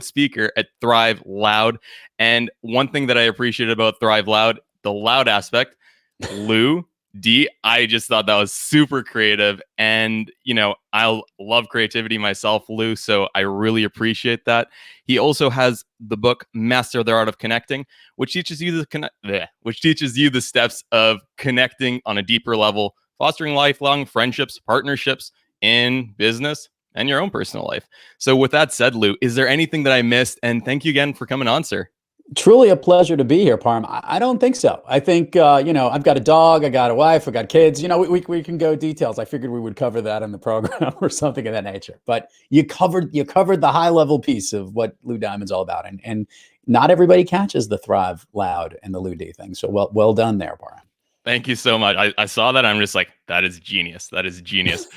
speaker at Thrive Loud. And one thing that I appreciated about Thrive Loud, the loud aspect, Lou D, I just thought that was super creative. And, I love creativity myself, Lou. So I really appreciate that. He also has the book Master the Art of Connecting, which teaches you the steps of connecting on a deeper level, fostering lifelong friendships, partnerships in business and your own personal life. So with that said, Lou, is there anything that I missed? And thank you again for coming on, sir. Truly a pleasure to be here, Parm. I don't think so. I think, I've got a dog, I got a wife, I got kids. We can go details. I figured we would cover that in the program or something of that nature. But you covered the high level piece of what Lou Diamond's all about. And not everybody catches the Thrive Loud and the Lou D thing. So well done there, Parm. Thank you so much. I saw that. I'm just like, that is genius. That is genius.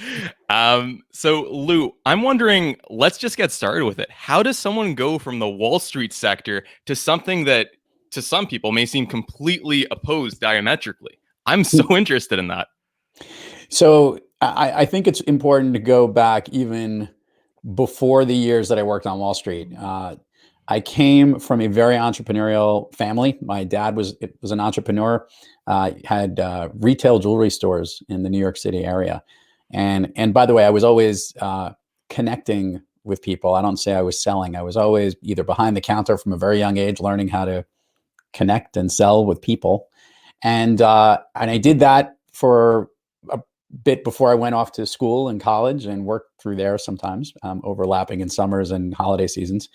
So Lou, I'm wondering, let's just get started with it. How does someone go from the Wall Street sector to something that to some people may seem completely opposed diametrically? I'm so interested in that. So I think it's important to go back even before the years that I worked on Wall Street. I came from a very entrepreneurial family. My dad was an entrepreneur, had retail jewelry stores in the New York City area. And by the way, I was always connecting with people. I don't say I was selling. I was always either behind the counter from a very young age, learning how to connect and sell with people. And I did that for a bit before I went off to school and college and worked through there sometimes, overlapping in summers and holiday seasons.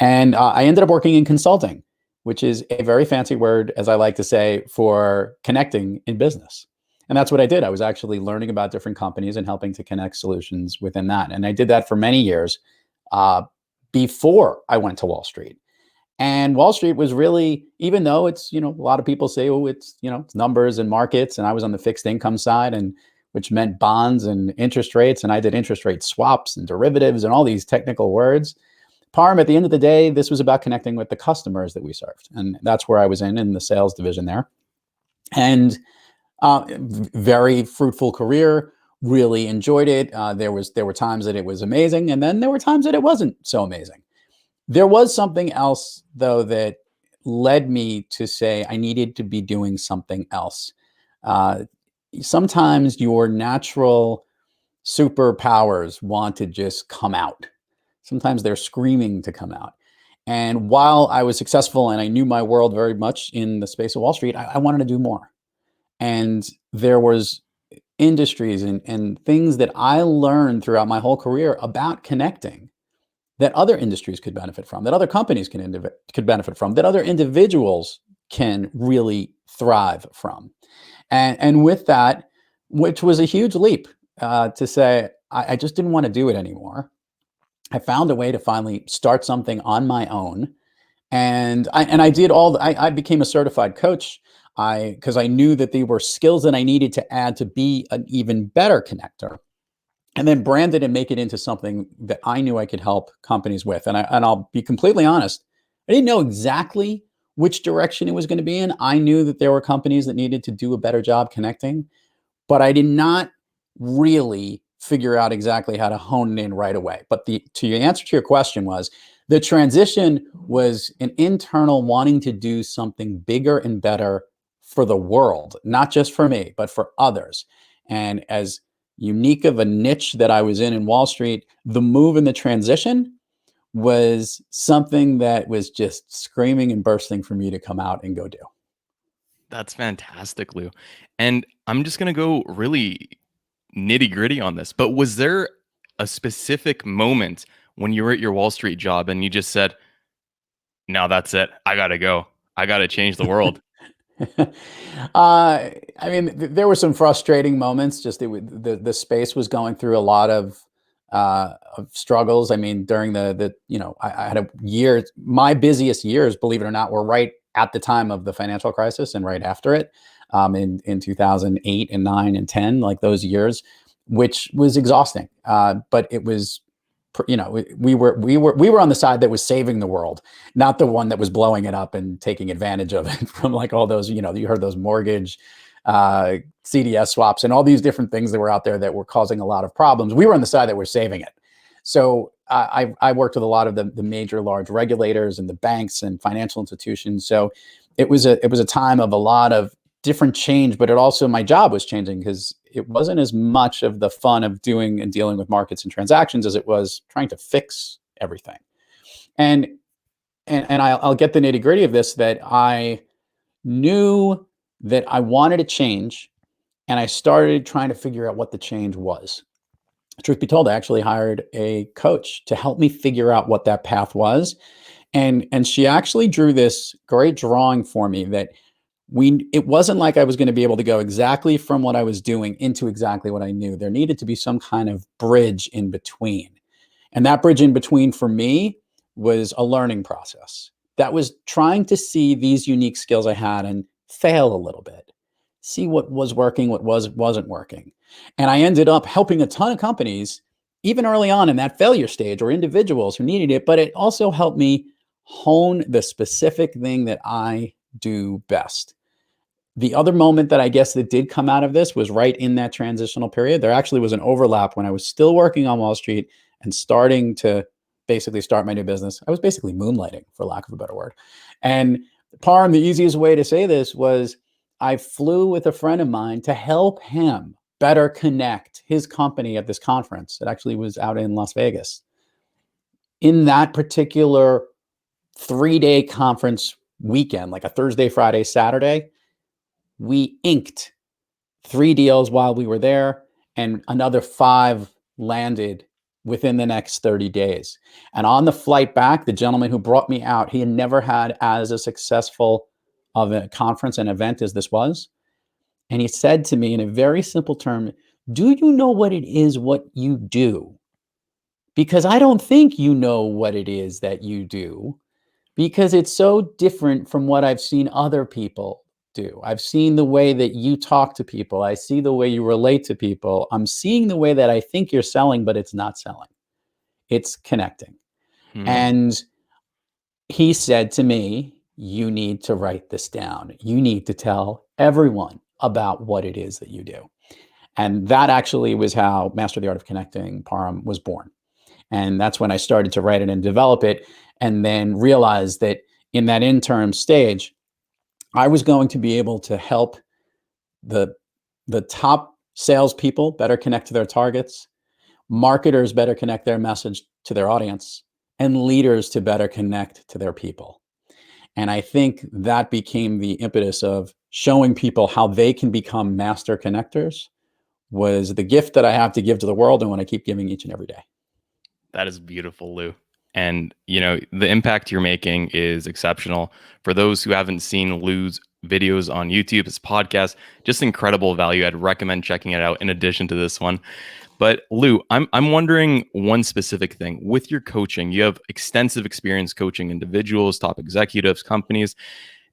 And I ended up working in consulting, which is a very fancy word, as I like to say, for connecting in business. And that's what I did. I was actually learning about different companies and helping to connect solutions within that. And I did that for many years before I went to Wall Street. And Wall Street was really, even though it's, a lot of people say, oh, it's numbers and markets. And I was on the fixed income side, and which meant bonds and interest rates. And I did interest rate swaps and derivatives and all these technical words. Parm, at the end of the day, this was about connecting with the customers that we served. And that's where I was in the sales division there. And very fruitful career, really enjoyed it. There were times that it was amazing. And then there were times that it wasn't so amazing. There was something else, though, that led me to say I needed to be doing something else. Sometimes your natural superpowers want to just come out. Sometimes they're screaming to come out. And while I was successful and I knew my world very much in the space of Wall Street, I wanted to do more. And there was industries and things that I learned throughout my whole career about connecting that other industries could benefit from, that other companies could benefit from, that other individuals can really thrive from. And with that, which was a huge leap to say, I just didn't want to do it anymore. I found a way to finally start something on my own. And I did I became a certified coach because I knew that there were skills that I needed to add to be an even better connector, and then brand it and make it into something that I knew I could help companies with. And I'll be completely honest, I didn't know exactly which direction it was going to be in. I knew that there were companies that needed to do a better job connecting, but I did not really figure out exactly how to hone it in right away. But to answer to your question was, the transition was an internal wanting to do something bigger and better for the world, not just for me, but for others. And as unique of a niche that I was in Wall Street, the move and the transition was something that was just screaming and bursting for me to come out and go do. That's fantastic, Lou. And I'm just going to go really nitty gritty on this, but was there a specific moment when you were at your Wall Street job and you just said, no, that's it. I got to go. I got to change the world. There were some frustrating moments. Just the space was going through a lot of struggles. During I had a year, my busiest years, believe it or not, were right at the time of the financial crisis and right after it, in 2008 and 9 and 10, like those years, which was exhausting. But it was, we were on the side that was saving the world, not the one that was blowing it up and taking advantage of it from like all those, you heard those mortgage, CDS swaps and all these different things that were out there that were causing a lot of problems. We were on the side that were saving it. So I worked with a lot of the major large regulators and the banks and financial institutions. So it was a time of a lot of different change, but it also, my job was changing because it wasn't as much of the fun of doing and dealing with markets and transactions as it was trying to fix everything. And I'll get the nitty gritty of this, that I knew that I wanted to change, and I started trying to figure out what the change was. Truth be told, I actually hired a coach to help me figure out what that path was. And she actually drew this great drawing for me that it wasn't like I was going to be able to go exactly from what I was doing into exactly what I knew. There needed to be some kind of bridge in between. And that bridge in between for me was a learning process. That was trying to see these unique skills I had and fail a little bit, see what was working, what wasn't working. And I ended up helping a ton of companies, even early on in that failure stage, or individuals who needed it. But it also helped me hone the specific thing that I do best. The other moment that I guess that did come out of this was right in that transitional period. There actually was an overlap when I was still working on Wall Street and starting to basically start my new business. I was basically moonlighting, for lack of a better word. And Parm, the easiest way to say this was I flew with a friend of mine to help him better connect his company at this conference. It actually was out in Las Vegas. In that particular 3-day conference weekend, like a Thursday, Friday, Saturday, we inked 3 deals while we were there, and another 5 landed within the next 30 days. And on the flight back, the gentleman who brought me out, he had never had as a successful of a conference and event as this was. And he said to me in a very simple term, "Do you know what it is what you do? Because I don't think you know what it is that you do, because it's so different from what I've seen other people do. I've seen the way that you talk to people. I see the way you relate to people. I'm seeing the way that I think you're selling, but it's not selling. It's connecting." Hmm. And he said to me, "You need to write this down. You need to tell everyone about what it is that you do." And that actually was how Master the Art of Connecting, Param, was born. And that's when I started to write it and develop it, and then realized that in that interim stage, I was going to be able to help the top salespeople better connect to their targets, marketers better connect their message to their audience, and leaders to better connect to their people. And I think that became the impetus of showing people how they can become master connectors, was the gift that I have to give to the world, and what I keep giving each and every day. That is beautiful, Lou. And, the impact you're making is exceptional. For those who haven't seen Lou's videos on YouTube, his podcast, just incredible value. I'd recommend checking it out in addition to this one. But Lou, I'm wondering one specific thing. With your coaching, you have extensive experience coaching individuals, top executives, companies.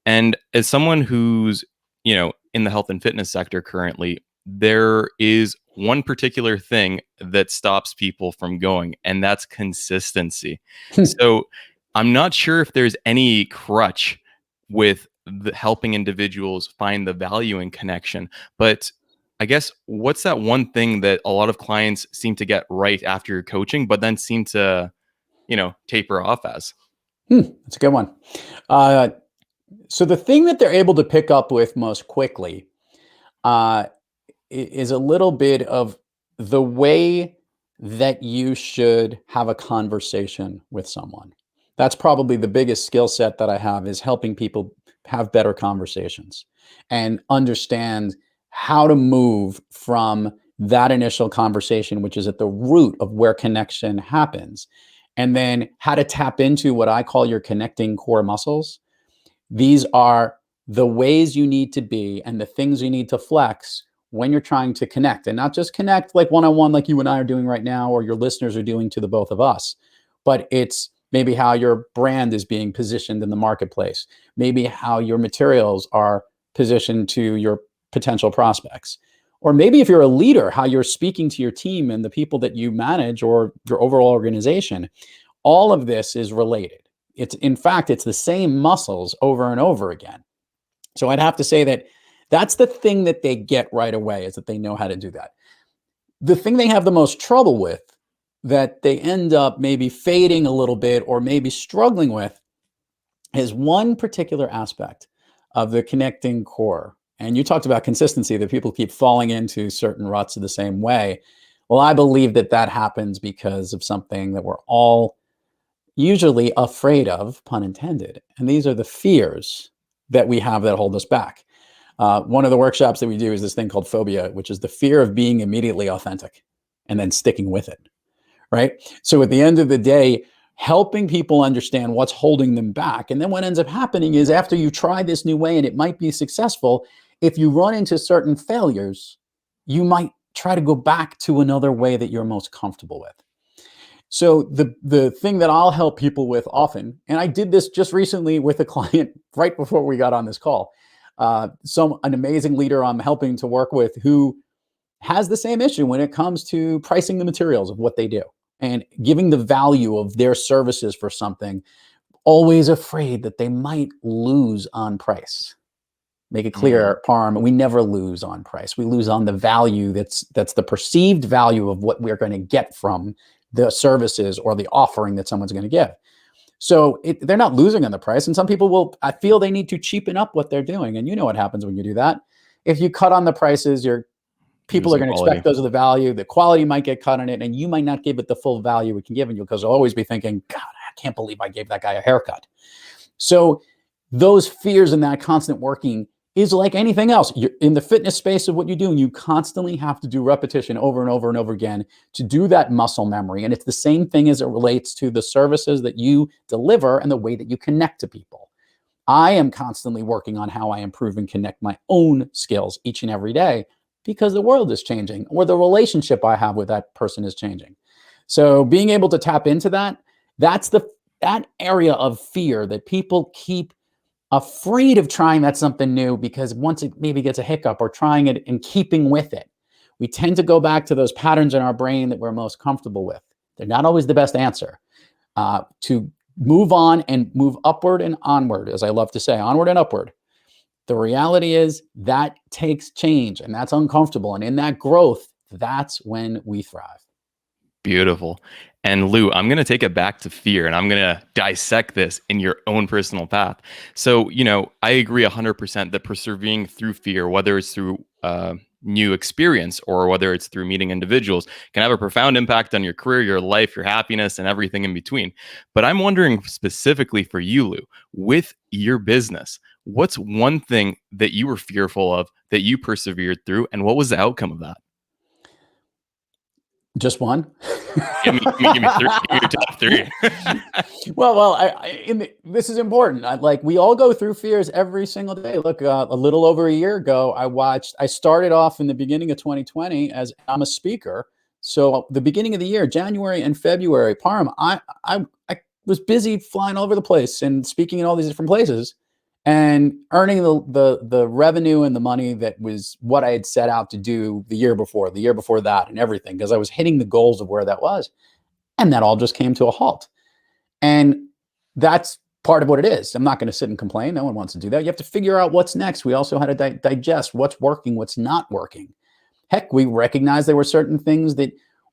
And as someone who's, in the health and fitness sector currently, there is one particular thing that stops people from going, and that's consistency. So I'm not sure if there's any crutch with helping individuals find the value in connection, but I guess what's that one thing that a lot of clients seem to get right after your coaching, but then seem to, taper off as? That's a good one. Uh, so the thing that they're able to pick up with most quickly uh, is a little bit of the way that you should have a conversation with someone. That's probably the biggest skill set that I have, is helping people have better conversations and understand how to move from that initial conversation, which is at the root of where connection happens, and then how to tap into what I call your connecting core muscles. These are the ways you need to be and the things you need to flex when you're trying to connect, and not just connect like one-on-one like you and I are doing right now, or your listeners are doing to the both of us, but it's maybe how your brand is being positioned in the marketplace, maybe how your materials are positioned to your potential prospects, or maybe if you're a leader, how you're speaking to your team and the people that you manage, or your overall organization. All of this is related. In fact, it's the same muscles over and over again. So I'd have to say that that's the thing that they get right away, is that they know how to do that. The thing they have the most trouble with, that they end up maybe fading a little bit or maybe struggling with is one particular aspect of the connecting core. And you talked about consistency, that people keep falling into certain ruts of the same way. Well, I believe that that happens because of something that we're all usually afraid of, pun intended. And these are the fears that we have that hold us back. One of the workshops that we do is this thing called phobia, which is the fear of being immediately authentic and then sticking with it. Right. So at the end of the day, helping people understand what's holding them back. And then what ends up happening is, after you try this new way and it might be successful, if you run into certain failures, you might try to go back to another way that you're most comfortable with. So the thing that I'll help people with often, and I did this just recently with a client right before we got on this call, an amazing leader I'm helping to work with who has the same issue when it comes to pricing the materials of what they do and giving the value of their services for something, always afraid that they might lose on price. Make it clear, Parm, we never lose on price. We lose on the value that's the perceived value of what we're going to get from the services or the offering that someone's going to give. So they're not losing on the price. And some people I feel they need to cheapen up what they're doing. And you know what happens when you do that. If you cut on the prices, people are going to expect those are the value. The quality might get cut on it, and you might not give it the full value it can give you, because you'll always be thinking, God, I can't believe I gave that guy a haircut. So those fears and that constant working is like anything else. You're in the fitness space of what you do, and you constantly have to do repetition over and over and over again to do that muscle memory. And it's the same thing as it relates to the services that you deliver and the way that you connect to people. I am constantly working on how I improve and connect my own skills each and every day, because the world is changing, or the relationship I have with that person is changing. So being able to tap into that area of fear that people keep afraid of trying that something new, because once it maybe gets a hiccup, or trying it and keeping with it, we tend to go back to those patterns in our brain that we're most comfortable with. They're not always the best answer. To move on and move upward and onward, as I love to say, onward and upward. The reality is that takes change, and that's uncomfortable. And in that growth, that's when we thrive. Beautiful. And Lou, I'm going to take it back to fear, and I'm going to dissect this in your own personal path. So, I agree 100% that persevering through fear, whether it's through new experience or whether it's through meeting individuals, can have a profound impact on your career, your life, your happiness, and everything in between. But I'm wondering specifically for you, Lou, with your business, what's one thing that you were fearful of that you persevered through, and what was the outcome of that? Just one? Give me three. Give me your top three. This is important. We all go through fears every single day. Look, a little over a year ago, I started off in the beginning of 2020 as I'm a speaker. So the beginning of the year, January and February, Parm, I was busy flying all over the place and speaking in all these different places and earning the revenue and the money that was what I had set out to do the year before that, and everything, because I was hitting the goals of where that was. And that all just came to a halt. And that's part of what it is. I'm not going to sit and complain. No one wants to do that. You have to figure out what's next. We also had to digest what's working, what's not working. Heck, we recognized there were certain things that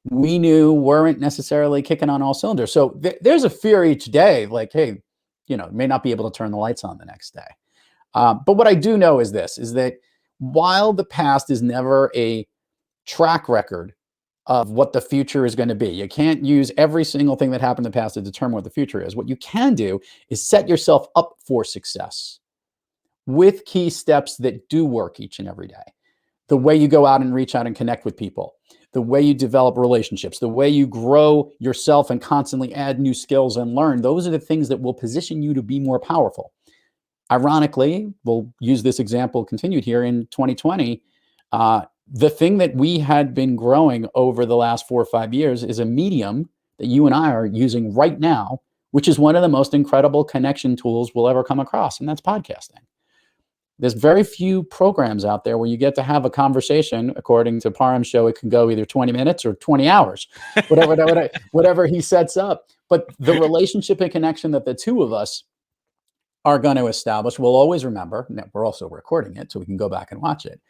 we knew weren't necessarily kicking on all cylinders. So there's a fear each day, like, hey, may not be able to turn the lights on the next day. But what I do know is that while the past is never a track record of what the future is going to be, you can't use every single thing that happened in the past to determine what the future is. What you can do is set yourself up for success with key steps that do work each and every day. The way you go out and reach out and connect with people, the way you develop relationships, the way you grow yourself and constantly add new skills and learn, those are the things that will position you to be more powerful. Ironically, we'll use this example continued here in 2020. The thing that we had been growing over the last 4 or 5 years is a medium that you and I are using right now, which is one of the most incredible connection tools we'll ever come across, and that's podcasting. There's very few programs out there where you get to have a conversation. According to Parham's show, it can go either 20 minutes or 20 hours, whatever he sets up. But the relationship and connection that the two of us are going to establish, we'll always remember. Now, we're also recording it so we can go back and watch it.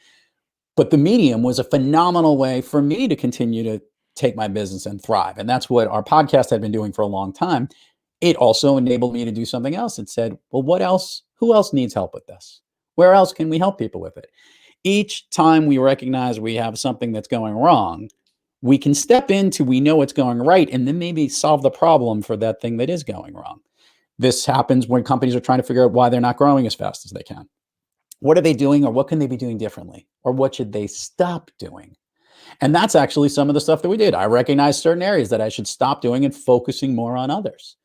But the medium was a phenomenal way for me to continue to take my business and thrive. And that's what our podcast had been doing for a long time. It also enabled me to do something else. It said, well, what else? Who else needs help with this? Where else can we help people with it? Each time we recognize we have something that's going wrong, we can step into, we know what's going right, and then maybe solve the problem for that thing that is going wrong. This happens when companies are trying to figure out why they're not growing as fast as they can. What are they doing, or what can they be doing differently? Or what should they stop doing? And that's actually some of the stuff that we did. I recognized certain areas that I should stop doing and focusing more on others.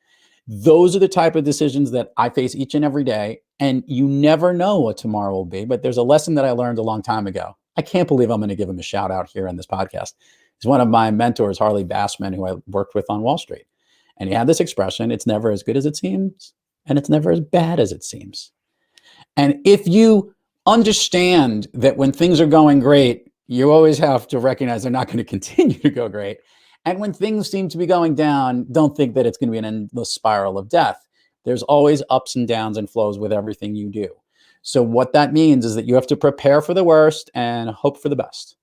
Those are the type of decisions that I face each and every day. And you never know what tomorrow will be. But there's a lesson that I learned a long time ago. I can't believe I'm going to give him a shout out here on this podcast. He's one of my mentors, Harley Bassman, who I worked with on Wall Street. And he had this expression, it's never as good as it seems, and it's never as bad as it seems. And if you understand that when things are going great, you always have to recognize they're not going to continue to go great. And when things seem to be going down, don't think that it's going to be an endless spiral of death. There's always ups and downs and flows with everything you do. So what that means is that you have to prepare for the worst and hope for the best,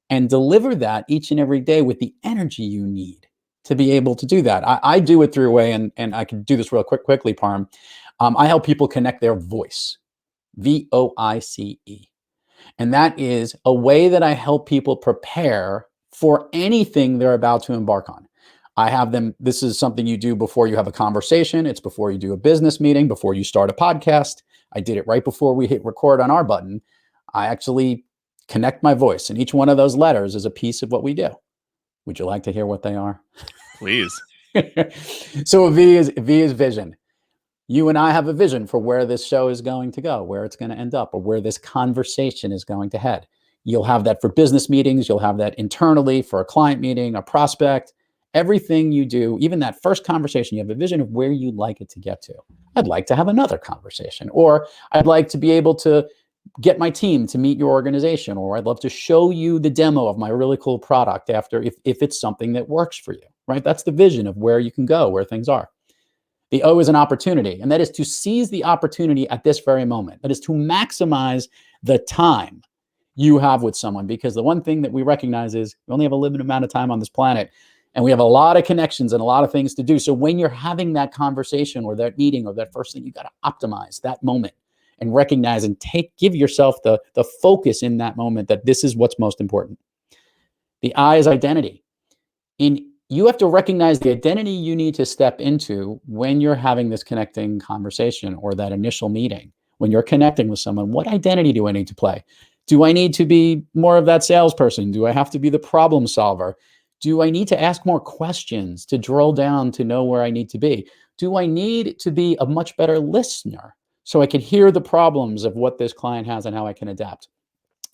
and deliver that each and every day with the energy you need to be able to do that. I do it through a way, and I can do this real quickly, Parm. I help people connect their voice, VOICE. And that is a way that I help people prepare for anything they're about to embark on. I have them, this is something you do before you have a conversation. It's before you do a business meeting, before you start a podcast. I did it right before we hit record on our button. I actually connect my voice, and each one of those letters is a piece of what we do. Would you like to hear what they are? Please. So V is vision. You and I have a vision for where this show is going to go, where it's going to end up, or where this conversation is going to head. You'll have that for business meetings. You'll have that internally for a client meeting, a prospect. Everything you do, even that first conversation, you have a vision of where you'd like it to get to. I'd like to have another conversation, or I'd like to be able to get my team to meet your organization, or I'd love to show you the demo of my really cool product after, if it's something that works for you, right? That's the vision of where you can go, where things are. The O is an opportunity, and that is to seize the opportunity at this very moment. That is to maximize the time you have with someone, because the one thing that we recognize is we only have a limited amount of time on this planet, and we have a lot of connections and a lot of things to do. So when you're having that conversation or that meeting or that first thing, you got to optimize that moment and recognize and give yourself the focus in that moment that this is what's most important. The I is identity. You have to recognize the identity you need to step into when you're having this connecting conversation or that initial meeting. When you're connecting with someone, what identity do I need to play? Do I need to be more of that salesperson? Do I have to be the problem solver? Do I need to ask more questions to drill down to know where I need to be? Do I need to be a much better listener so I can hear the problems of what this client has and how I can adapt?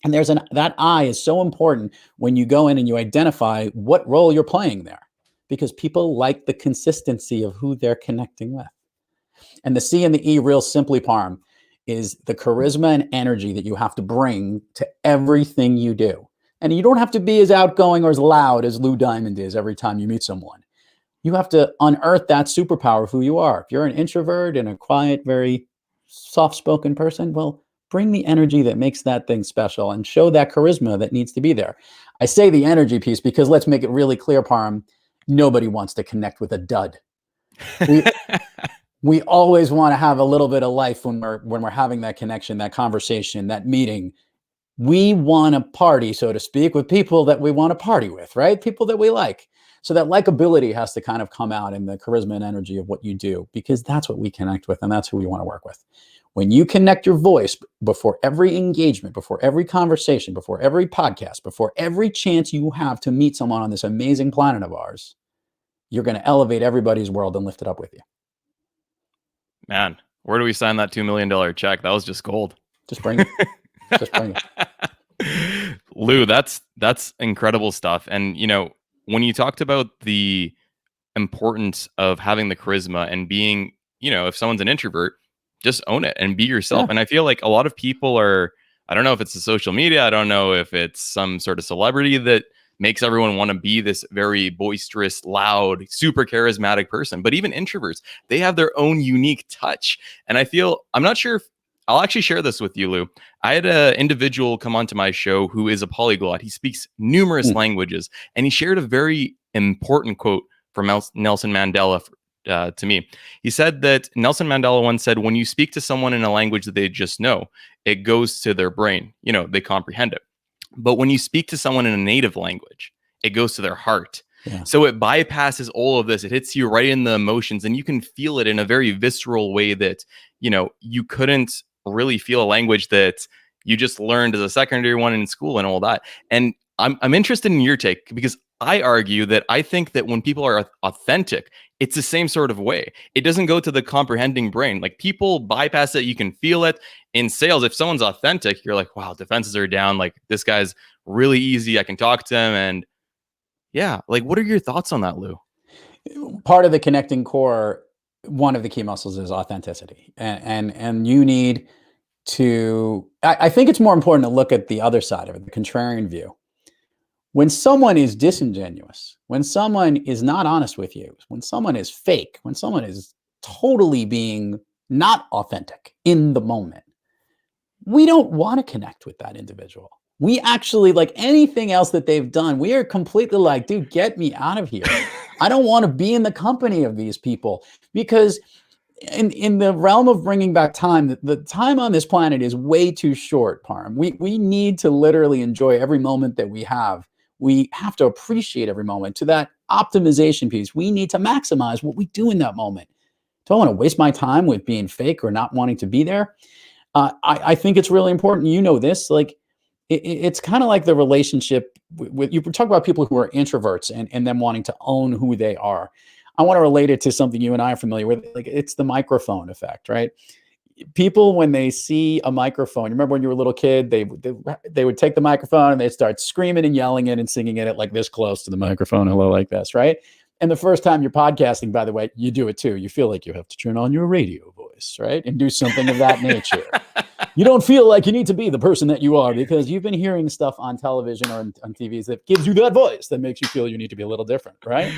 And that I is so important when you go in and you identify what role you're playing there, because people like the consistency of who they're connecting with. And the C and the E, real simply, Parm, is the charisma and energy that you have to bring to everything you do. And you don't have to be as outgoing or as loud as Lou Diamond is every time you meet someone. You have to unearth that superpower of who you are. If you're an introvert and a quiet, very soft-spoken person, well, bring the energy that makes that thing special and show that charisma that needs to be there. I say the energy piece because let's make it really clear, Parm, nobody wants to connect with a dud. We always want to have a little bit of life when we're having that connection, that conversation, that meeting. We want to party, so to speak, with people that we want to party with, right? People that we like. So that likability has to kind of come out in the charisma and energy of what you do, because that's what we connect with, and that's who we want to work with. When you connect your voice before every engagement, before every conversation, before every podcast, before every chance you have to meet someone on this amazing planet of ours, you're going to elevate everybody's world and lift it up with you. Man, where do we sign that $2 million check? That was just gold. Just bring it. Just bring it. Lou, that's incredible stuff. And, when you talked about the importance of having the charisma and being, if someone's an introvert, just own it and be yourself. Yeah. And I feel like a lot of people I don't know if it's the social media, I don't know if it's some sort of celebrity that makes everyone want to be this very boisterous, loud, super charismatic person. But even introverts, they have their own unique touch. And I'm not sure if I'll actually share this with you, Lou. I had an individual come onto my show who is a polyglot. He speaks numerous languages, and he shared a very important quote from Nelson Mandela to me. He said that Nelson Mandela once said, when you speak to someone in a language that they just know, it goes to their brain. They comprehend it. But when you speak to someone in a native language, it goes to their heart. Yeah. So it bypasses all of this. It hits you right in the emotions, and you can feel it in a very visceral way that, you couldn't really feel a language that you just learned as a secondary one in school and all that. And I'm interested in your take, because I argue that I think that when people are authentic, it's the same sort of way. It doesn't go to the comprehending brain. Like, people bypass it. You can feel it in sales. If someone's authentic, you're like, wow, defenses are down. Like, this guy's really easy. I can talk to him. And yeah, like, what are your thoughts on that, Lou? Part of the connecting core, one of the key muscles is authenticity, and you need to. I think it's more important to look at the other side of it, the contrarian view. When someone is disingenuous, when someone is not honest with you, when someone is fake, when someone is totally being not authentic in the moment, we don't want to connect with that individual. We actually, like anything else that they've done, we are completely like, dude, get me out of here. I don't want to be in the company of these people, because in the realm of bringing back time, the time on this planet is way too short, Parm. We need to literally enjoy every moment that we have. We have to appreciate every moment. To that optimization piece, we need to maximize what we do in that moment. Do I want to waste my time with being fake or not wanting to be there? I think it's really important. You know this, like it's kind of like the relationship with you talk about people who are introverts and them wanting to own who they are. I want to relate it to something you and I are familiar with. Like, it's the microphone effect, right? People, when they see a microphone, you remember when you were a little kid, they would take the microphone and they'd start screaming and yelling it and singing it like this close to the microphone, hello, like this, right? And the first time you're podcasting, by the way, you do it too. You feel like you have to turn on your radio voice, right? And do something of that nature. You don't feel like you need to be the person that you are, because you've been hearing stuff on television or on TVs that gives you that voice that makes you feel you need to be a little different, right?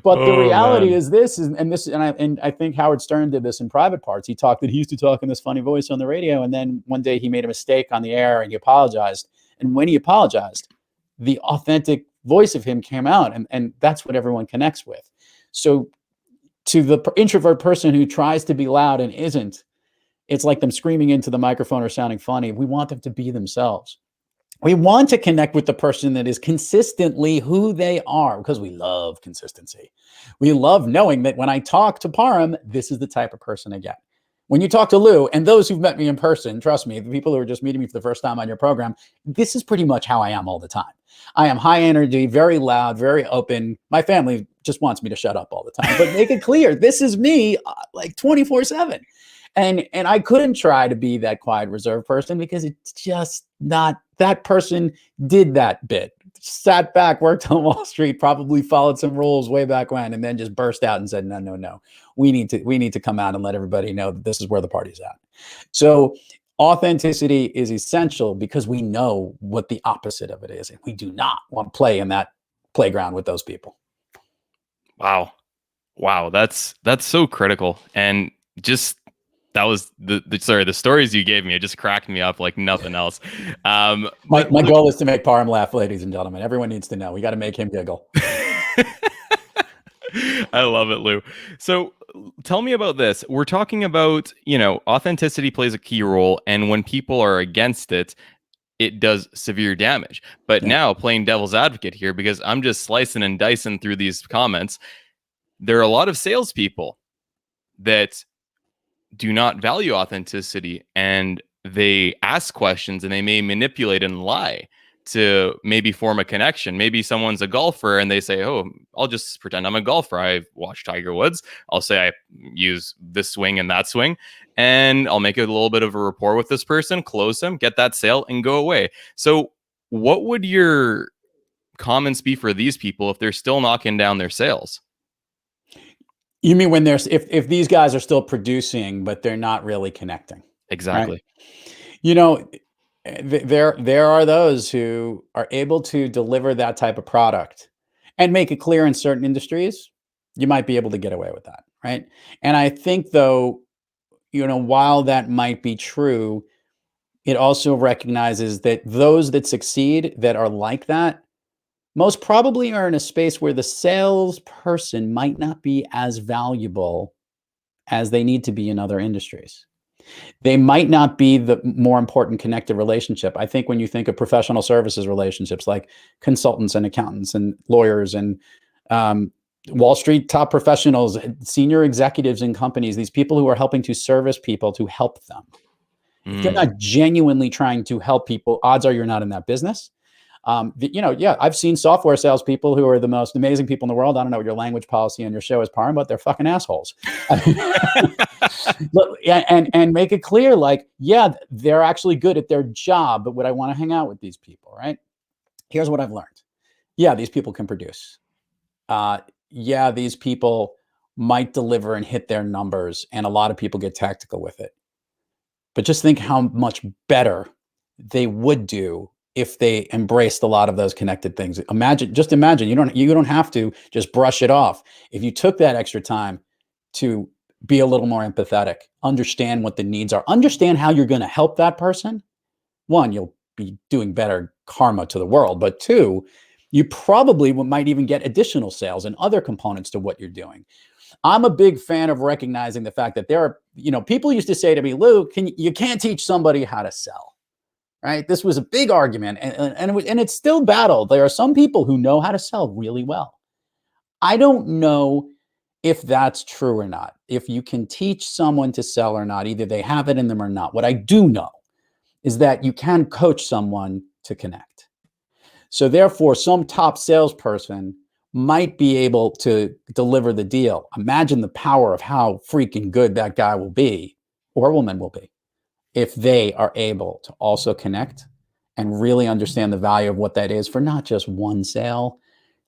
But the reality is this, and I think Howard Stern did this in Private Parts. He used to talk in this funny voice on the radio, and then one day he made a mistake on the air and he apologized. And when he apologized, the authentic voice of him came out, and that's what everyone connects with. So to the introvert person who tries to be loud and isn't, it's like them screaming into the microphone or sounding funny. We want them to be themselves. We want to connect with the person that is consistently who they are, because we love consistency. We love knowing that when I talk to Param, this is the type of person I get. When you talk to Lou, and those who've met me in person, trust me, the people who are just meeting me for the first time on your program, this is pretty much how I am all the time. I am high energy, very loud, very open. My family just wants me to shut up all the time, but make it clear, this is me like 24/7. And I couldn't try to be that quiet, reserved person, because it's just not. That person did that bit, sat back, worked on Wall Street, probably followed some rules way back when, and then just burst out and said, no. We need to come out and let everybody know that this is where the party's at. So authenticity is essential, because we know what the opposite of it is, and we do not want to play in that playground with those people. Wow. That's so critical. And just, that was the stories you gave me. It just cracked me up like nothing else. My goal is to make Parham laugh, ladies and gentlemen. Everyone needs to know. We got to make him giggle. I love it, Lou. So tell me about this. We're talking about, authenticity plays a key role. And when people are against it, it does severe damage. But now, playing devil's advocate here, because I'm just slicing and dicing through these comments, there are a lot of salespeople that do not value authenticity, and they ask questions and they may manipulate and lie to maybe form a connection. Maybe someone's a golfer and they say, oh, I'll just pretend I'm a golfer. I've watched Tiger Woods. I'll say I use this swing and that swing, and I'll make a little bit of a rapport with this person, close them, get that sale, and go away. So what would your comments be for these people if they're still knocking down their sales? You mean when there's if these guys are still producing, but they're not really connecting? Exactly. Right? There are those who are able to deliver that type of product and make it clear in certain industries, you might be able to get away with that, right? And I think, though, while that might be true, it also recognizes that those that succeed that are like that most probably are in a space where the salesperson might not be as valuable as they need to be in other industries. They might not be the more important connected relationship. I think when you think of professional services relationships like consultants and accountants and lawyers and Wall Street top professionals, senior executives in companies, these people who are helping to service people to help them. If you're not genuinely trying to help people, odds are you're not in that business. I've seen software salespeople who are the most amazing people in the world. I don't know what your language policy on your show is, Parham, but they're fucking assholes. and make it clear, like, yeah, they're actually good at their job, but would I want to hang out with these people, right? Here's what I've learned. Yeah, these people can produce. Yeah, these people might deliver and hit their numbers, and a lot of people get tactical with it. But just think how much better they would do if they embraced a lot of those connected things. Imagine, you don't have to just brush it off. If you took that extra time to be a little more empathetic, understand what the needs are, understand how you're going to help that person. One, you'll be doing better karma to the world, but two, you probably might even get additional sales and other components to what you're doing. I'm a big fan of recognizing the fact that there are, people used to say to me, Lou, you can't teach somebody how to sell, right? This was a big argument, and it's still battled. There are some people who know how to sell really well. I don't know if that's true or not, if you can teach someone to sell or not. Either they have it in them or not. What I do know is that you can coach someone to connect. So therefore, some top salesperson might be able to deliver the deal. Imagine the power of how freaking good that guy will be, or woman will be, if they are able to also connect and really understand the value of what that is for not just one sale.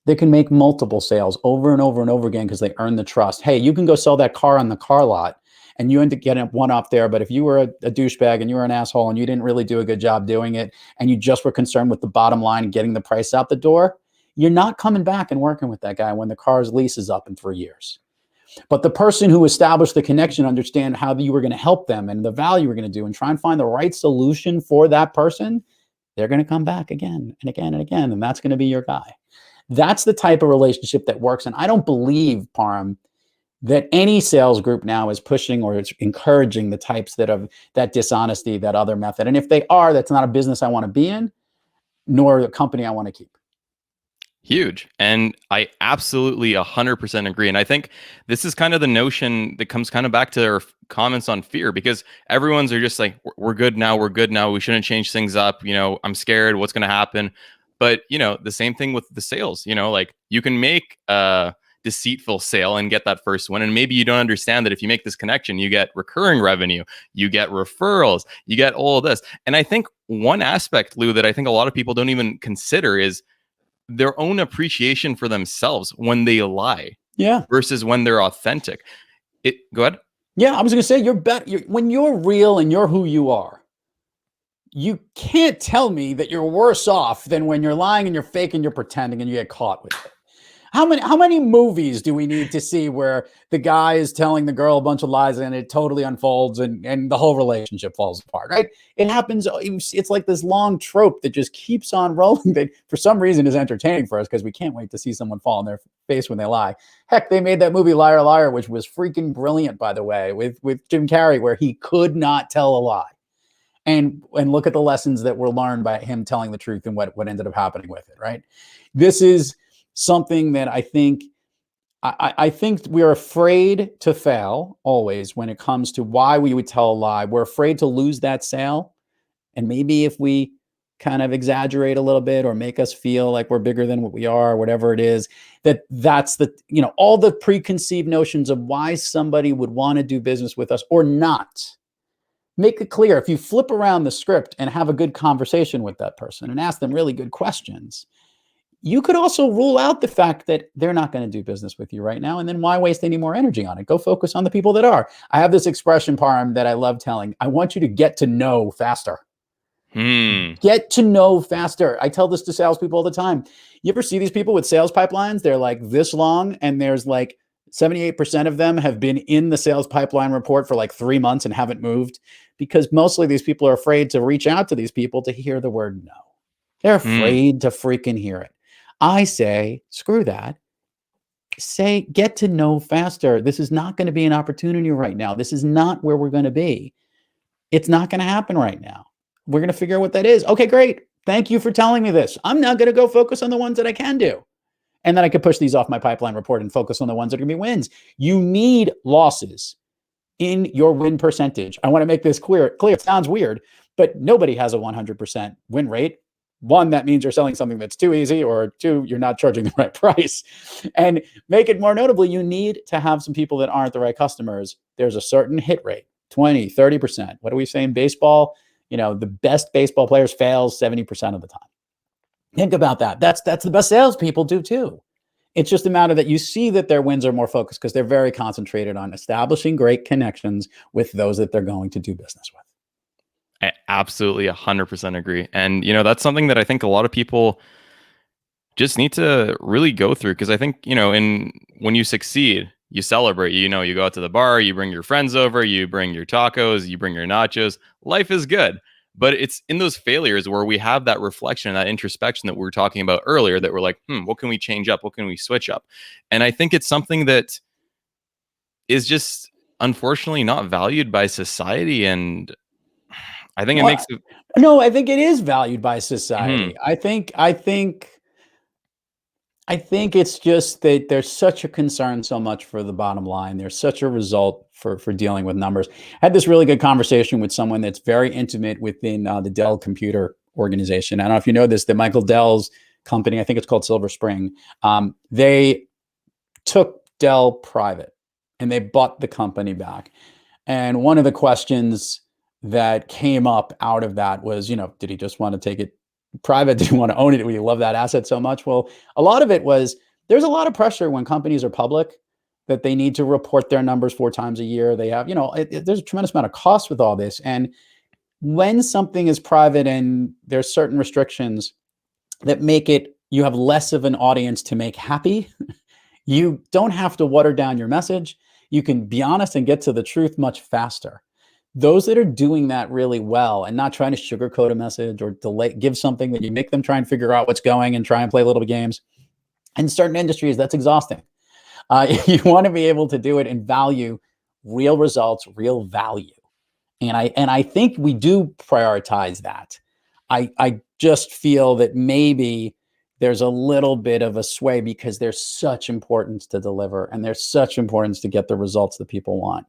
They can make multiple sales over and over and over again because they earn the trust. Hey, you can go sell that car on the car lot and you end up getting one up there. But if you were a douchebag and you were an asshole and you didn't really do a good job doing it, and you just were concerned with the bottom line and getting the price out the door, you're not coming back and working with that guy when the car's lease is up in 3 years. But the person who established the connection, understand how you were going to help them and the value you were going to do and try and find the right solution for that person, they're going to come back again and again and again. And that's going to be your guy. That's the type of relationship that works. And I don't believe, Parham, that any sales group now is pushing or is encouraging the types that have that dishonesty, that other method. And if they are, that's not a business I want to be in, nor a company I want to keep. Huge. And I absolutely 100% agree. And I think this is kind of the notion that comes kind of back to our comments on fear, because everyone's are just like, we're good now. We're good now. We shouldn't change things up. I'm scared. What's going to happen? But, the same thing with the sales, like you can make a deceitful sale and get that first one. And maybe you don't understand that if you make this connection, you get recurring revenue, you get referrals, you get all of this. And I think one aspect, Lou, that I think a lot of people don't even consider is their own appreciation for themselves when they lie, versus when they're authentic. Go ahead. Yeah, I was going to say, when you're real and you're who you are. You can't tell me that you're worse off than when you're lying and you're fake and you're pretending and you get caught with it. How many movies do we need to see where the guy is telling the girl a bunch of lies and it totally unfolds and the whole relationship falls apart, right? It happens. It's like this long trope that just keeps on rolling that for some reason is entertaining for us because we can't wait to see someone fall on their face when they lie. Heck, they made that movie Liar Liar, which was freaking brilliant, by the way, with Jim Carrey, where he could not tell a lie. And look at the lessons that were learned by him telling the truth and what ended up happening with it, right? This is something that I think we're afraid to fail always when it comes to why we would tell a lie. We're afraid to lose that sale. And maybe if we kind of exaggerate a little bit or make us feel like we're bigger than what we are, or whatever it is, that's the, all the preconceived notions of why somebody would want to do business with us or not. Make it clear. If you flip around the script and have a good conversation with that person and ask them really good questions, you could also rule out the fact that they're not going to do business with you right now. And then why waste any more energy on it? Go focus on the people that are. I have this expression, Parham, that I love telling. I want you to get to know faster. Get to know faster. I tell this to salespeople all the time. You ever see these people with sales pipelines? They're like this long and there's like 78% of them have been in the sales pipeline report for like 3 months and haven't moved, because mostly these people are afraid to reach out to these people to hear the word no. They're afraid to freaking hear it. I say, screw that. Say, get to know faster. This is not going to be an opportunity right now. This is not where we're going to be. It's not going to happen right now. We're going to figure out what that is. Okay, great. Thank you for telling me this. I'm now going to go focus on the ones that I can do. And then I could push these off my pipeline report and focus on the ones that are going to be wins. You need losses in your win percentage. I want to make this clear. It sounds weird, but nobody has a 100% win rate. One, that means you're selling something that's too easy, or two, you're not charging the right price. And make it more notably, you need to have some people that aren't the right customers. There's a certain hit rate, 20, 30%. What do we say in baseball? The best baseball players fail 70% of the time. Think about that. That's the best salespeople do too. It's just a matter that you see that their wins are more focused because they're very concentrated on establishing great connections with those that they're going to do business with. I absolutely 100% agree. And, that's something that I think a lot of people just need to really go through, because I think, when you succeed, you celebrate. You go out to the bar, you bring your friends over, you bring your tacos, you bring your nachos. Life is good. But it's in those failures where we have that reflection, that introspection that we were talking about earlier, that we're like, what can we change up? What can we switch up? And I think it's something that is just unfortunately not valued by society. And I think it makes it. No, I think it is valued by society. I think it's just that there's such a concern so much for the bottom line. There's such a result for dealing with numbers. I had this really good conversation with someone that's very intimate within the Dell computer organization. I don't know if you know this, that Michael Dell's company, I think it's called Silver Spring, they took Dell private and they bought the company back. And one of the questions that came up out of that was, did he just want to take it private? Did he want to own it? Would he love that asset so much? Well, a lot of it was, there's a lot of pressure when companies are public that they need to report their numbers 4 times a year. They have, there's a tremendous amount of cost with all this. And when something is private and there's certain restrictions that make it, you have less of an audience to make happy. You don't have to water down your message. You can be honest and get to the truth much faster. Those that are doing that really well and not trying to sugarcoat a message or give something that you make them try and figure out what's going and try and play little games. In certain industries, that's exhausting. You want to be able to do it and value real results, real value. And I think we do prioritize that. I just feel that maybe there's a little bit of a sway because there's such importance to deliver and there's such importance to get the results that people want.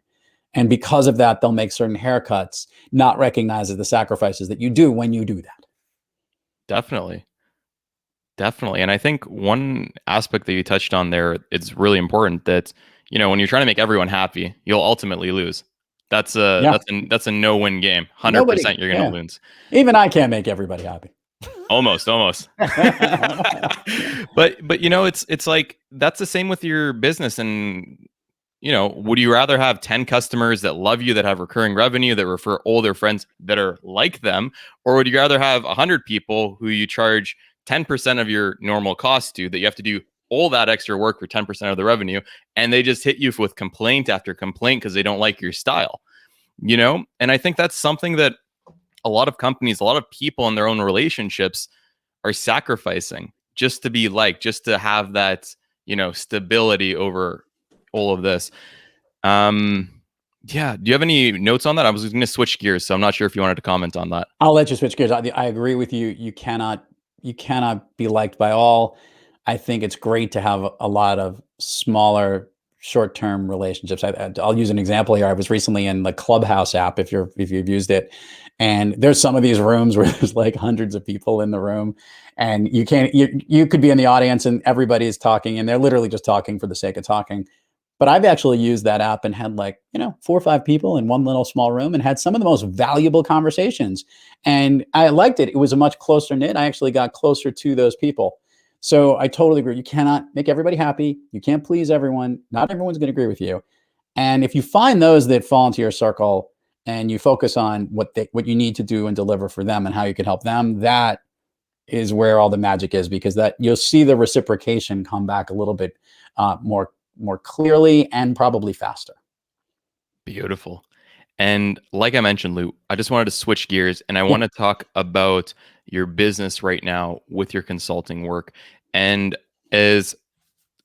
And because of that, they'll make certain haircuts, not recognizing the sacrifices that you do when you do that. Definitely. And I think one aspect that you touched on there, it's really important that, when you're trying to make everyone happy, you'll ultimately lose. That's a no-win game. 100% you're going to lose. Even I can't make everybody happy. Almost. But it's like, that's the same with your business. And, would you rather have 10 customers that love you, that have recurring revenue, that refer all their friends that are like them? Or would you rather have 100 people who you charge 10% of your normal cost to, that you have to do all that extra work for 10% of the revenue, and they just hit you with complaint after complaint because they don't like your style, And I think that's something that a lot of companies, a lot of people in their own relationships are sacrificing just to be liked, just to have that, stability over all of this. Yeah. Do you have any notes on that? I was going to switch gears, so I'm not sure if you wanted to comment on that. I'll let you switch gears. I agree with you. You cannot be liked by all. I think it's great to have a lot of smaller, short-term relationships. I'll use an example here. I was recently in the Clubhouse app, if you've used it, and there's some of these rooms where there's like hundreds of people in the room, and you could be in the audience and everybody is talking, and they're literally just talking for the sake of talking. But I've actually used that app and had 4 or 5 people in one little small room and had some of the most valuable conversations. And I liked it. It was a much closer knit. I actually got closer to those people. So I totally agree. You cannot make everybody happy. You can't please everyone. Not everyone's going to agree with you. And if you find those that fall into your circle and you focus on what you need to do and deliver for them and how you can help them, that is where all the magic is, because that you'll see the reciprocation come back a little bit more more clearly and probably faster. Beautiful. And like I mentioned, Lou, I just wanted to switch gears and I want to talk about your business right now with your consulting work. And as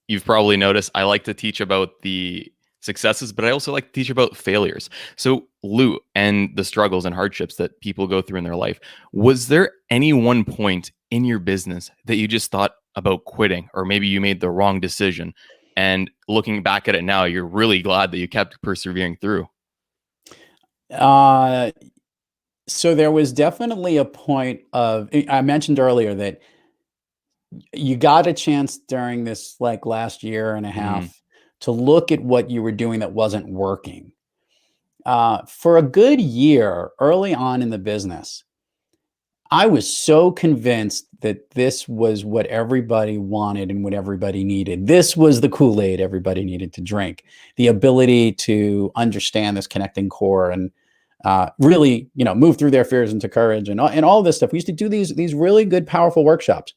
you've probably noticed, I like to teach about the successes, but I also like to teach about failures. So, Lou, and the struggles and hardships that people go through in their life, was there any one point in your business that you just thought about quitting, or maybe you made the wrong decision? And looking back at it now, you're really glad that you kept persevering through. Uh, so there was definitely a point of, I mentioned earlier that you got a chance during this like last year and a Mm, half to look at what you were doing that wasn't working. For a good year early on in the business, I was so convinced that this was what everybody wanted and what everybody needed. This was the Kool-Aid everybody needed to drink. The ability to understand this connecting core and really, move through their fears into courage and all this stuff. We used to do these really good, powerful workshops.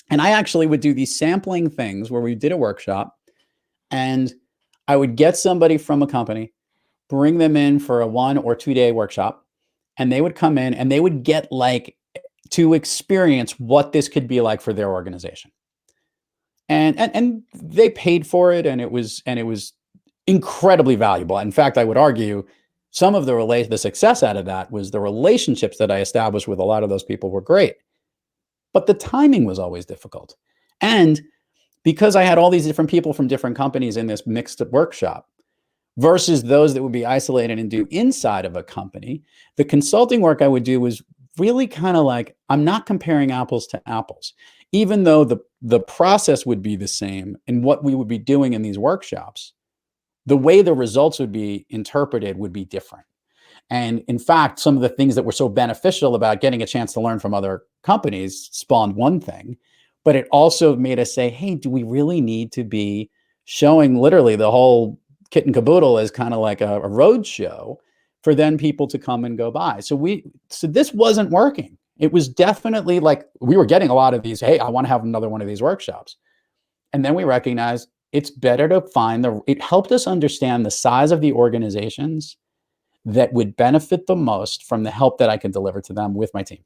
And I actually would do these sampling things where we did a workshop and I would get somebody from a company, bring them in for a 1 or 2 day workshop, and they would come in and they would get like to experience what this could be like for their organization. And they paid for it, and it was incredibly valuable. In fact, I would argue some of the success out of that was the relationships that I established with a lot of those people were great, but the timing was always difficult. And because I had all these different people from different companies in this mixed workshop versus those that would be isolated and do inside of a company, the consulting work I would do was really kind of like, I'm not comparing apples to apples, even though the process would be the same and what we would be doing in these workshops, the way the results would be interpreted would be different. And in fact, some of the things that were so beneficial about getting a chance to learn from other companies spawned one thing, but it also made us say, hey, do we really need to be showing literally the whole kit and caboodle as kind of like a road show for then people to come and go by? So this wasn't working. It was definitely like we were getting a lot of these, hey, I want to have another one of these workshops. And then we recognized it's better to it helped us understand the size of the organizations that would benefit the most from the help that I can deliver to them with my team.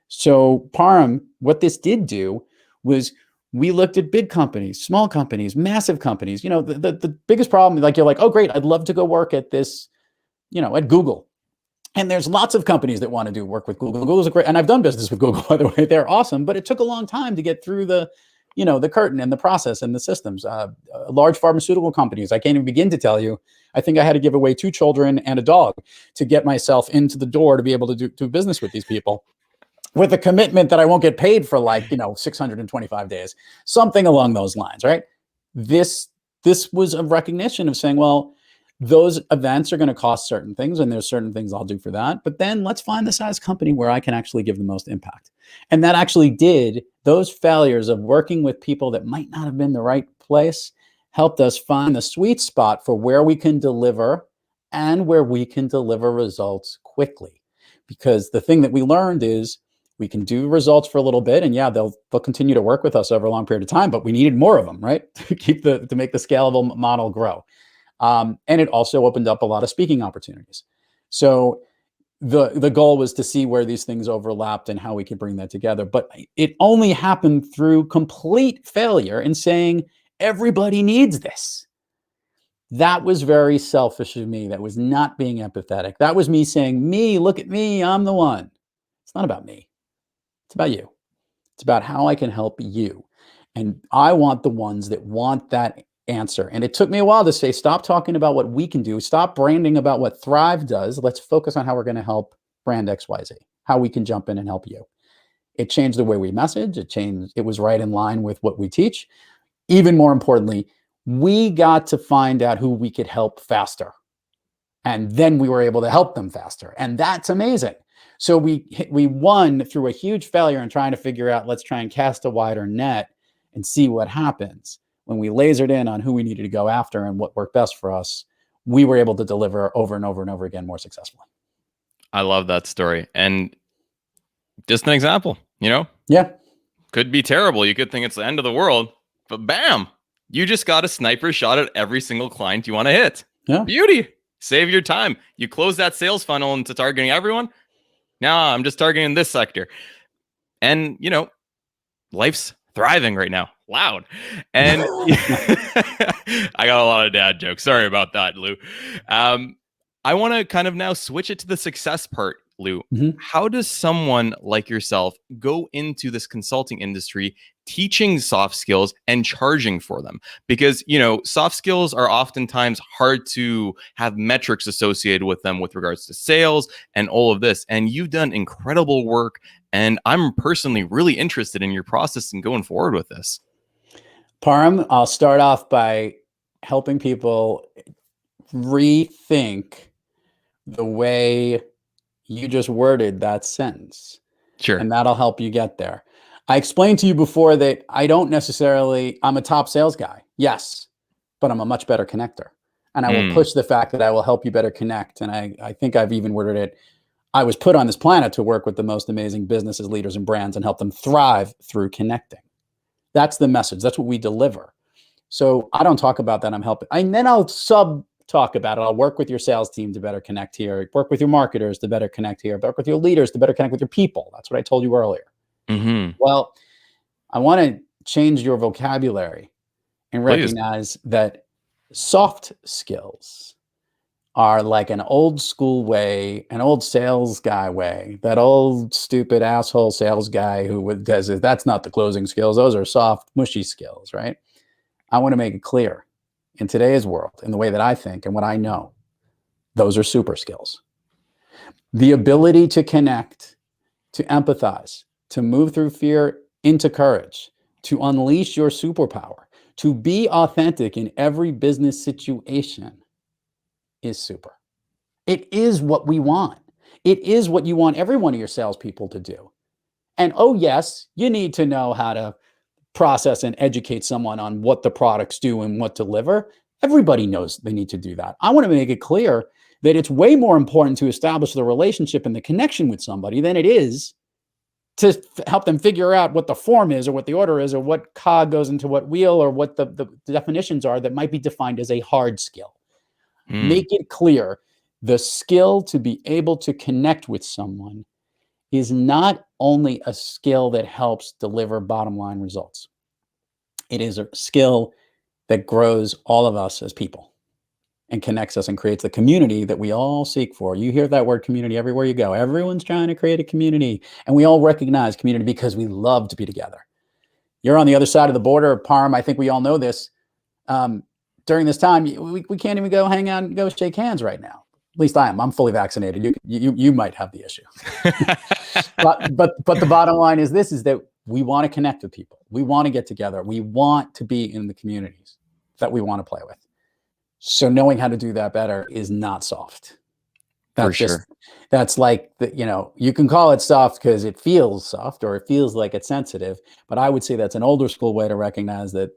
So Param, what this did do was we looked at big companies, small companies, massive companies. The biggest problem, like you're like, oh great, I'd love to go work at this, at Google. And there's lots of companies that want to do work with Google. Google's a great, and I've done business with Google, by the way. They're awesome, but it took a long time to get through the curtain and the process and the systems. Large pharmaceutical companies, I can't even begin to tell you. I think I had to give away 2 children and a dog to get myself into the door to be able to do business with these people, with a commitment that I won't get paid for 625 days, something along those lines, right? This was a recognition of saying, well, those events are going to cost certain things, and there's certain things I'll do for that. But then let's find the size company where I can actually give the most impact. And that actually did, those failures of working with people that might not have been the right place helped us find the sweet spot for where we can deliver and where we can deliver results quickly. Because the thing that we learned is we can do results for a little bit, and yeah, they'll continue to work with us over a long period of time, but we needed more of them, right? To make the scalable model grow. And it also opened up a lot of speaking opportunities. So the goal was to see where these things overlapped and how we could bring that together. But it only happened through complete failure in saying, everybody needs this. That was very selfish of me. That was not being empathetic. That was me saying, me, look at me, I'm the one. It's not about me. It's about you. It's about how I can help you. And I want the ones that want that answer. And it took me a while to say, stop talking about what we can do. Stop branding about what Thrive does. Let's focus on how we're going to help brand XYZ, how we can jump in and help you. It changed the way we message. It was right in line with what we teach. Even more importantly, we got to find out who we could help faster. And then we were able to help them faster. And that's amazing. So we won through a huge failure in trying to figure out, let's try and cast a wider net and see what happens. When we lasered in on who we needed to go after and what worked best for us, we were able to deliver over and over and over again more successfully. I love that story. And just an example, Yeah. could be terrible. You could think it's the end of the world, but bam, You just got a sniper shot at every single client you want to hit. Yeah. Beauty. Save your time. You close that sales funnel into targeting everyone. Now I'm just targeting this sector. And, you know, life's thriving right now. Loud. And I got a lot of dad jokes. Sorry about that, Lou. I want to kind of now switch it to the success part, Lou. Mhm. How does someone like yourself go into this consulting industry teaching soft skills and charging for them? Because, you know, soft skills are oftentimes hard to have metrics associated with them with regards to sales and all of this. And you've done incredible work. And I'm personally really interested in your process and going forward with this. Param, I'll start off by helping people rethink the way you just worded that sentence, Sure. and that'll help you get there. I explained to you before that I'm a top sales guy. Yes, but I'm a much better connector. And I will push the fact that I will help you better connect. And I think I've even worded it. I was put on this planet to work with the most amazing businesses, leaders, and brands and help them thrive through connecting. That's the message. That's what we deliver. So I don't talk about that. I'm helping. And then I'll talk about it. I'll work with your sales team to better connect here, work with your marketers to better connect here, work with your leaders to better connect with your people. That's what I told you earlier. Mm-hmm. Well, I want to change your vocabulary and recognize that soft skills are like an old school way, an old sales guy way, that old stupid asshole sales guy who does it. That's not the closing skills. Those are soft, mushy skills, right? I want to make it clear in today's world, in the way that I think and what I know, those are super skills. The ability to connect, to empathize, to move through fear into courage, to unleash your superpower, to be authentic in every business situation is super. It is what we want. It is what you want every one of your salespeople to do. And oh, yes, you need to know how to process and educate someone on what the products do and what deliver. Everybody knows they need to do that. I want to make it clear that it's way more important to establish the relationship and the connection with somebody than it is to help them figure out what the form is or what the order is or what cog goes into what wheel or what the definitions are that might be defined as a hard skill. Make it clear the skill to be able to connect with someone is not only a skill that helps deliver bottom line results. It is a skill that grows all of us as people and connects us and creates the community that we all seek for. You hear that word community everywhere you go. Everyone's trying to create a community, and we all recognize community because we love to be together. You're on the other side of the border, Parm. I think we all know this. During this time, we can't even go hang out and go shake hands right now. At least I am. I'm fully vaccinated. You might have the issue. but the bottom line is this, is that we want to connect with people. We want to get together. We want to be in the communities that we want to play with. So knowing how to do that better is not soft. That's sure. That's like, you can call it soft because it feels soft or it feels like it's sensitive. But I would say that's an older school way to recognize that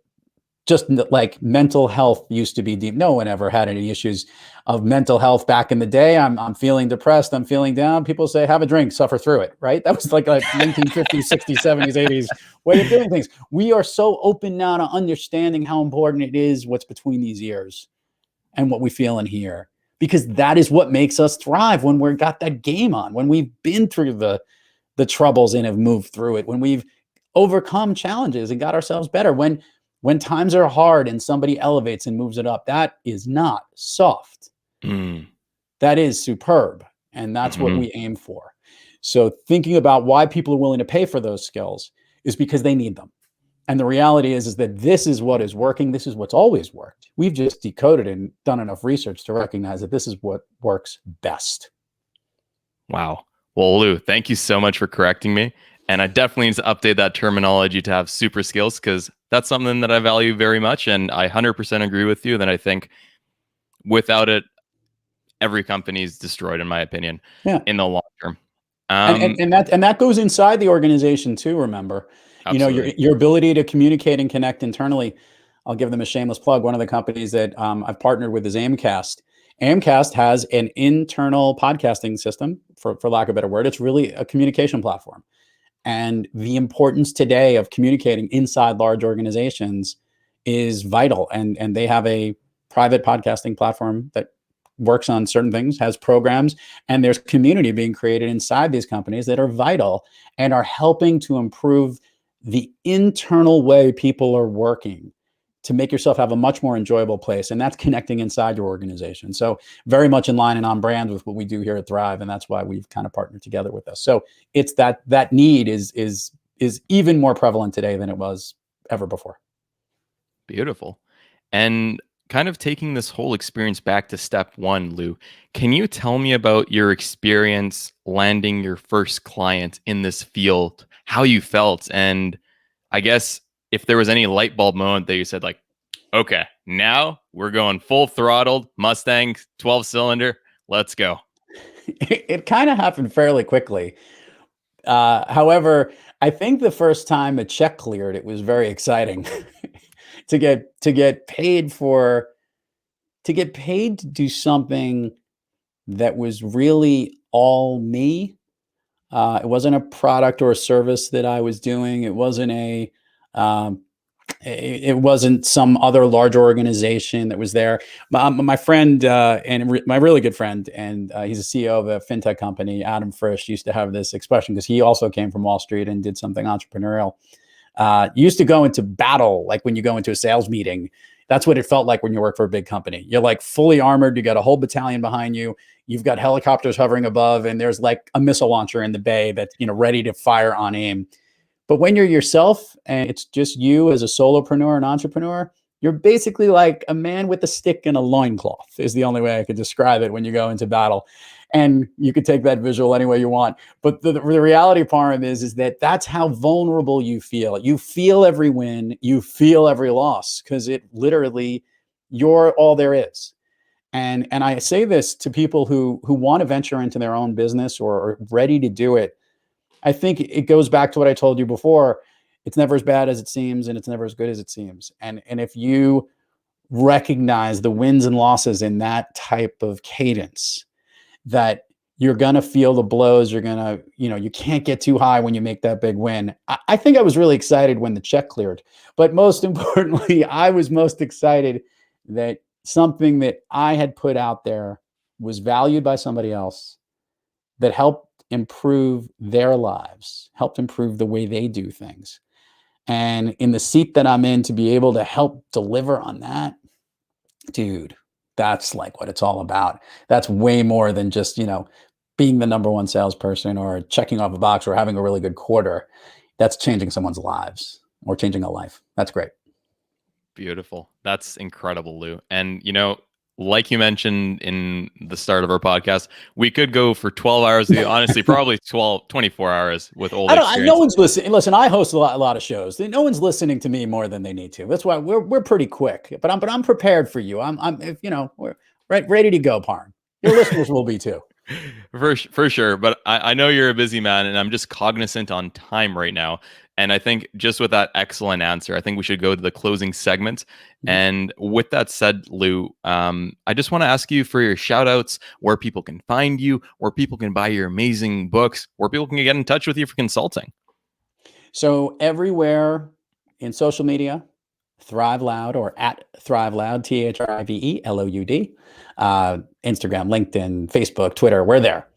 just like mental health used to be deep. No one ever had any issues of mental health back in the day. I'm feeling depressed. I'm feeling down. People say, have a drink, suffer through it. Right. That was like a 1950s, 60s, 70s, 80s way of doing things. We are so open now to understanding how important it is what's between these ears and what we feel and hear, because that is what makes us thrive when we've got that game on, when we've been through the troubles and have moved through it, when we've overcome challenges and got ourselves better, when times are hard and somebody elevates and moves it up. That is not soft. That is superb. And that's what we aim for. So thinking about why people are willing to pay for those skills is because they need them. And the reality is that this is what is working. This is what's always worked. We've just decoded and done enough research to recognize that this is what works best. Wow. Well, Lou, thank you so much for correcting me. And I definitely need to update that terminology to have super skills, because that's something that I value very much. And I 100% agree with you that I think without it, every company is destroyed, in my opinion, in the long term. And that goes inside the organization too, remember. Absolutely. Your ability to communicate and connect internally. I'll give them a shameless plug. One of the companies that I've partnered with is Amcast. Amcast has an internal podcasting system, for lack of a better word. It's really a communication platform. And the importance today of communicating inside large organizations is vital. And they have a private podcasting platform that works on certain things, has programs, and there's community being created inside these companies that are vital and are helping to improve the internal way people are working to make yourself have a much more enjoyable place. And that's connecting inside your organization. So very much in line and on brand with what we do here at Thrive. And that's why we've kind of partnered together with us. So it's that need is even more prevalent today than it was ever before. Beautiful. And kind of taking this whole experience back to step one, Lou, can you tell me about your experience landing your first client in this field, how you felt? And I guess if there was any light bulb moment that you said, like, okay, now we're going full throttled Mustang 12 cylinder. Let's go. It kind of happened fairly quickly. However, I think the first time a check cleared, it was very exciting to get paid to do something that was really all me. It wasn't a product or a service that I was doing. It wasn't it wasn't some other large organization that was there. My friend my really good friend, and he's a CEO of a fintech company, Adam Frisch, used to have this expression because he also came from Wall Street and did something entrepreneurial. You used to go into battle like when you go into a sales meeting. That's what it felt like when you work for a big company. You're like fully armored. You got a whole battalion behind you. You've got helicopters hovering above, and there's like a missile launcher in the bay that's ready to fire on aim. But when you're yourself and it's just you as a solopreneur and entrepreneur, you're basically like a man with a stick and a loincloth is the only way I could describe it when you go into battle. And you could take that visual any way you want. But the reality part is that that's how vulnerable you feel. You feel every win, you feel every loss, because it literally, you're all there is. And I say this to people who want to venture into their own business or are ready to do it. I think it goes back to what I told you before. It's never as bad as it seems, and it's never as good as it seems. And if you recognize the wins and losses in that type of cadence, that you're going to feel the blows, you're going to, you can't get too high when you make that big win. I think I was really excited when the check cleared, but most importantly, I was most excited that something that I had put out there was valued by somebody else, that helped improve their lives, helped improve the way they do things. And in the seat that I'm in, to be able to help deliver on that, dude, that's like what it's all about. That's way more than just, being the number one salesperson or checking off a box or having a really good quarter. That's changing someone's lives or changing a life. That's great. Beautiful. That's incredible, Lou. And, like you mentioned in the start of our podcast, we could go for 12 hours, honestly, probably 24 hours with old experience. No one's listening. Listen, I host a lot of shows. No one's listening to me more than they need to. That's why we're pretty quick, but I'm prepared for you. We're ready to go, Parn. Your listeners will be too. For sure. But I know you're a busy man, and I'm just cognizant on time right now. And I think just with that excellent answer, I think we should go to the closing segment. And with that said, Lou, I just want to ask you for your shout outs, where people can find you, where people can buy your amazing books, where people can get in touch with you for consulting. So everywhere in social media, Thrive Loud or at Thrive Loud, ThriveLoud, Instagram, LinkedIn, Facebook, Twitter, we're there.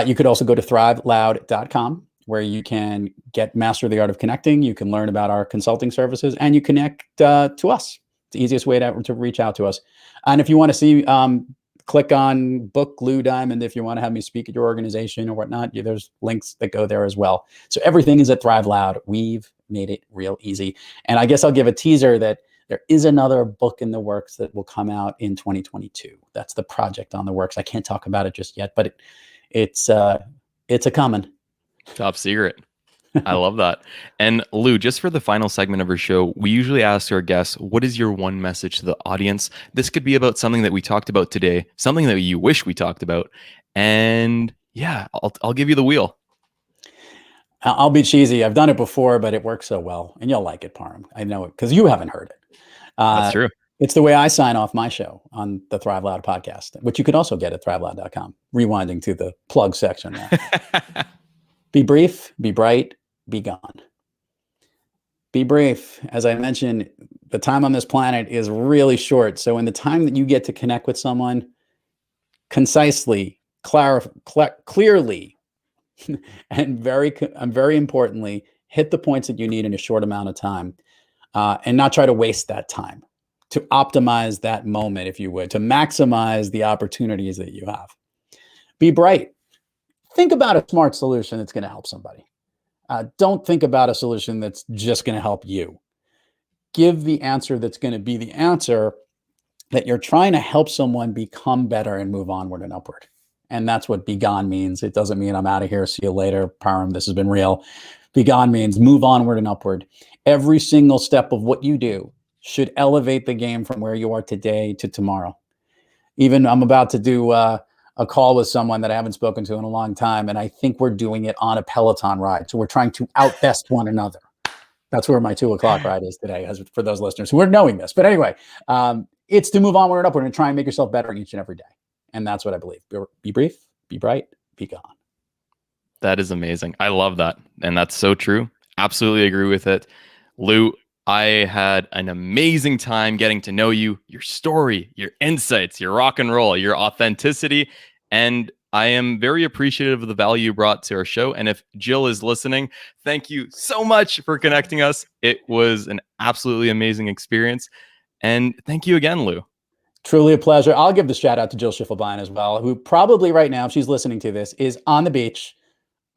You could also go to thriveloud.com, where you can master the art of connecting. You can learn about our consulting services, and you connect to us. It's the easiest way to reach out to us. And if you want to see, click on book Lou Diamond if you want to have me speak at your organization or whatnot. There's links that go there as well. So everything is at Thrive Loud. We've made it real easy. And I guess I'll give a teaser that there is another book in the works that will come out in 2022. That's the project on the works. I can't talk about it just yet, but it's a coming. Top secret. I love that. And Lou, just for the final segment of our show, we usually ask our guests, what is your one message to the audience? This could be about something that we talked about today, something that you wish we talked about. And yeah, I'll give you the wheel. I'll be cheesy. I've done it before, but it works so well. And you'll like it, Parham. I know it because you haven't heard it. That's true. It's the way I sign off my show on the Thrive Loud podcast, which you could also get at thriveloud.com. Rewinding to the plug section there. Be brief, be bright, be gone. Be brief. As I mentioned, the time on this planet is really short. So in the time that you get to connect with someone, concisely, clearly, and very importantly, hit the points that you need in a short amount of time, and not try to waste that time, to optimize that moment, if you would, to maximize the opportunities that you have. Be bright. Think about a smart solution that's going to help somebody. Don't think about a solution that's just going to help you. Give the answer that's going to be the answer that you're trying to help someone become better and move onward and upward. And that's what be gone means. It doesn't mean I'm out of here. See you later. Param, this has been real. Be gone means move onward and upward. Every single step of what you do should elevate the game from where you are today to tomorrow. Even I'm about to do a call with someone that I haven't spoken to in a long time, and I think we're doing it on a Peloton ride. So we're trying to outbest one another. That's where my 2:00 ride is today, as for those listeners who are knowing this. But anyway, it's to move onward and upward and try and make yourself better each and every day. And that's what I believe. Be brief, be bright, be gone. That is amazing. I love that. And that's so true. Absolutely agree with it. Lou, I had an amazing time getting to know you, your story, your insights, your rock and roll, your authenticity. And I am very appreciative of the value you brought to our show. And if Jill is listening, thank you so much for connecting us. It was an absolutely amazing experience. And thank you again, Lou. Truly a pleasure. I'll give the shout out to Jill Schiffelbein as well, who probably right now, if she's listening to this, is on the beach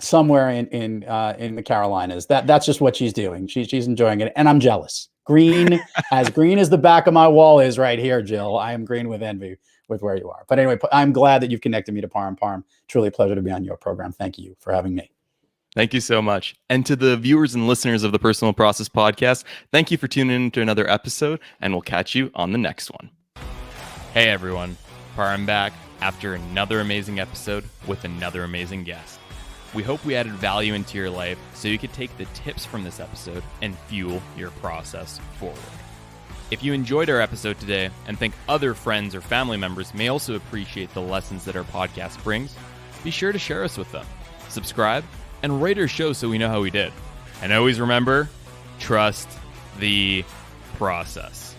somewhere in the Carolinas. That's just what she's doing. She's enjoying it, and I'm jealous. Green as the back of my wall is right here, Jill. I am green with envy with where you are. But anyway, I'm glad that you've connected me to Param. Param, truly a pleasure to be on your program. Thank you for having me. Thank you so much. And to the viewers and listeners of the Personal Process Podcast, thank you for tuning in to another episode, and we'll catch you on the next one. Hey everyone, Param back after another amazing episode with another amazing guest. We hope we added value into your life so you could take the tips from this episode and fuel your process forward. If you enjoyed our episode today and think other friends or family members may also appreciate the lessons that our podcast brings, be sure to share us with them. Subscribe and rate our show so we know how we did. And always remember, trust the process.